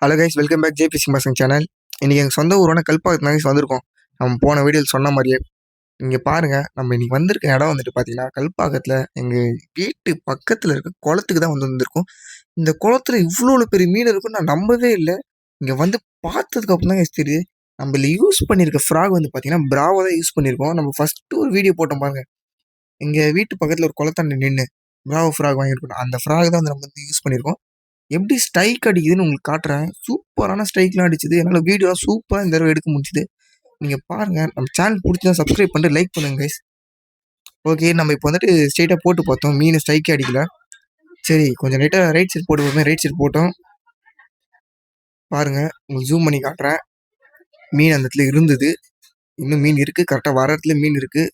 Hello guys, welcome back J fishing பசங்க channel. இன்றைக்கி எங்கள் சொந்த ஊரான கல்பாக்கத்துல கைஸ் வந்திருக்கோம். நம்ம போன வீடியோவில் சொன்ன மாதிரியே இங்கே பாருங்கள். நம்ம இன்றைக்கி வந்திருக்க இடம் வந்துட்டு பார்த்தீங்கன்னா கல்பாக்கத்தில் எங்கள் வீட்டு பக்கத்தில் இருக்க குளத்துக்கு தான் வந்திருக்கோம். இந்த குளத்துல இவ்வளோ பெரிய மீன் இருக்குன்னு நான் நம்பவே இல்லை. இங்கே வந்து பார்த்ததுக்கப்புறம் தான் கைஸ் தெரியுது. நம்ம இதில் யூஸ் பண்ணியிருக்க ஃப்ராக் வந்து பார்த்தீங்கன்னா பிராவோ தான் யூஸ் பண்ணியிருக்கோம். நம்ம ஃபஸ்ட்டு ஒரு வீடியோ போட்டோம் பாருங்கள். எங்கள் வீட்டு பக்கத்தில் ஒரு குளத்தாண்ட நின்று பிராவோ ஃப்ராக் வாங்கியிருக்கோம். அந்த ஃப்ராக் தான் வந்து நம்ம வந்து யூஸ் பண்ணியிருக்கோம். எப்படி ஸ்ட்ரைக் அடிக்குதுன்னு உங்களுக்கு காட்டுறேன். சூப்பரான ஸ்ட்ரைக்லாம் அடிச்சுது. என்னால் வீடியோலாம் சூப்பராக இந்த தடவை எடுக்க முடிஞ்சுது. நீங்கள் பாருங்கள். நம்ம சேனல் பிடிச்சா சப்ஸ்கிரைப் பண்ணிட்டு லைக் பண்ணுங்க கைஸ். ஓகே, நம்ம இப்போ வந்துட்டு ஸ்ட்ரைட்டாக போட்டு பார்த்தோம். மீன் ஸ்ட்ரைக்கே அடிக்கல. சரி, கொஞ்சம் லைட்டாக ரைட் சைட் போட்டு போமே. ரைட் சைட் போட்டோம். பாருங்கள், உங்களுக்கு ஜூம் பண்ணி காட்டுறேன். மீன் அந்த இடத்துல இருந்தது. இன்னும் மீன் இருக்குது. கரெக்டாக வர இடத்துல மீன் இருக்குது.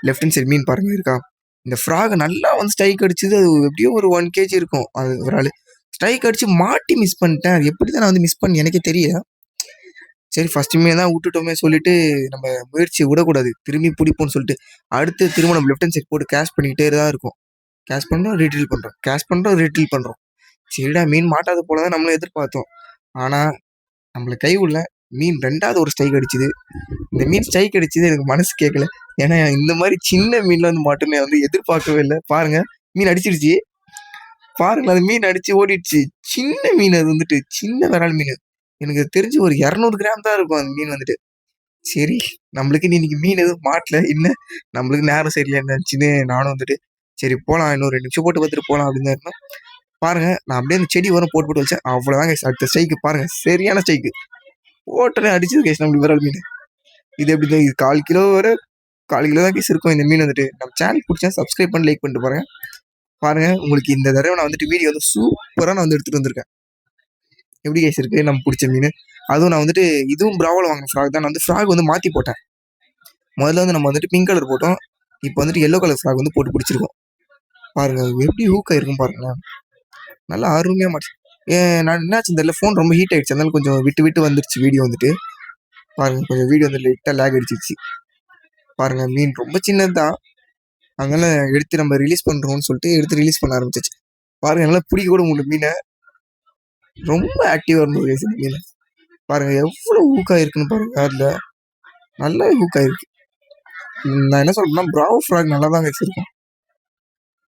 லெஃப்ட் ஹேண்ட் சைடு மீன் பாருங்கள் இருக்கா. இந்த ஃப்ராக் நல்லா வந்து ஸ்ட்ரைக் அடிச்சுது. அது எப்படியும் ஒரு 1 kg இருக்கும். அது ஒரு ஆள் ஸ்ட்ரைக் அடிச்சு மாட்டி மிஸ் பண்ணிட்டேன். அது எப்படி தான் நான் வந்து மிஸ் பண்ணி எனக்கே தெரியல. சரி, ஃபஸ்ட்டுமே தான் விட்டுட்டோமே சொல்லிட்டு நம்ம முயற்சியை விடக்கூடாது. திரும்பி பிடிப்போம்னு சொல்லிட்டு அடுத்து திரும்ப நம்ம லெஃப்ட் ஹேண்ட் சைட் போட்டு கேஷ் பண்ணிக்கிட்டே தான் இருக்கும். கேஷ் பண்ணுறோம், ரீட்ரீல் பண்ணுறோம், கேஷ் பண்ணுறோம், ரீட்ரீல் பண்ணுறோம். சரிடா, மீன் மாட்டாத போல தான் நம்மளும் எதிர்பார்த்தோம். ஆனால் நம்மளை கை உள்ள மீன் 2வது ஒரு ஸ்ட்ரைக் அடிச்சுது. இந்த மீன் ஸ்ட்ரைக் அடிச்சது எனக்கு மனசு கேட்கல. ஏன்னா இந்த மாதிரி சின்ன மீன்ல வந்து மட்டுமே வந்து எதிர்பார்க்கவே இல்லை. பாருங்கள், மீன் அடிச்சிருச்சு. பாருங்களேன், அது மீன் அடிச்சு ஓடிடுச்சு. சின்ன மீன், அது வந்துட்டு சின்ன விரால் மீன். எனக்கு தெரிஞ்சு ஒரு 200 கிராம் தான் இருக்கும் அந்த மீன் வந்துட்டு. சரி, நம்மளுக்கு இன்னைக்கு மீன் எதுவும் மாட்டல. இல்ல, நம்மளுக்கு நேரம் சரியில்லைன்னு நினச்சின்னு நானும் வந்துட்டு சரி போகலாம், இன்னும் 2 நிமிஷம் போட்டு பார்த்துட்டு போகலாம் அப்படின்னு தான் இருந்தேன். பாருங்க, நான் அப்படியே அந்த செடி வரும் போட்டு போட்டு வச்சேன். அவ்வளோதான் கைஸ். அடுத்த ஸ்ட்ரைக்கு பாருங்க, சரியான ஸ்ட்ரைக்கு போட்டனே அடிச்சது கைஸ் நம்மளுக்கு விரால் மீன். இது எப்படி தான், இது 1/4 கிலோ வரை 1/4 கிலோ தான் கைஸ் இருக்கும் இந்த மீன் வந்துட்டு. நம்ம சேனல் பிடிச்சா சப்ஸ்கிரைப் பண்ணி லைக் பண்ணிட்டு பாருங்க. பாருங்க, உங்களுக்கு இந்த தடவை நான் வந்துட்டு வீடியோ வந்து சூப்பராக நான் வந்து எடுத்துகிட்டு வந்திருக்கேன். எப்படி கைஸ் இருக்குது நம்ம பிடிச்ச மீன். அதுவும் நான் வந்துட்டு இதுவும் பிராவில் வாங்கின ஃப்ராக் தான். நான் வந்து ஃப்ராக் வந்து மாற்றி போட்டேன். முதல்ல வந்து நம்ம வந்துட்டு பிங்க் கலர் போட்டோம். இப்போ வந்துட்டு எல்லோ கலர் ஃப்ராக் வந்து போட்டு பிடிச்சிருக்கோம். பாருங்கள், எப்படி ஹூக் ஆகிருக்கும் பாருங்களேன். நல்லா அருமையாக மாச்சு. நான் என்னாச்சு இந்த ஃபோன் ரொம்ப ஹீட் ஆகிடுச்சு. அதனால கொஞ்சம் விட்டு விட்டு வந்துருச்சு வீடியோ வந்துட்டு. பாருங்கள், கொஞ்சம் வீடியோ வந்து லைட்டாக லேக் அடிச்சிச்சு. பாருங்கள், மீன் ரொம்ப சின்னது தான். அதனால எடுத்து நம்ம ரிலீஸ் பண்ணுறோம்னு சொல்லிட்டு எடுத்து ரிலீஸ் பண்ண ஆரம்பிச்சிச்சு. பாருங்கள், என்னால் பிடிக்க கூட முடியல மீனை. ரொம்ப ஆக்டிவாக இருந்தது இந்த மீன். பாருங்கள் எவ்வளோ ஹூக்காக இருக்குன்னு பாருங்கள். அதில் நல்லா ஹூக்காக இருக்கு. நான் என்ன சொல்கிறேன்னா பிராவோ ஃப்ராக் நல்லா தான் வச்சுருக்கோம்.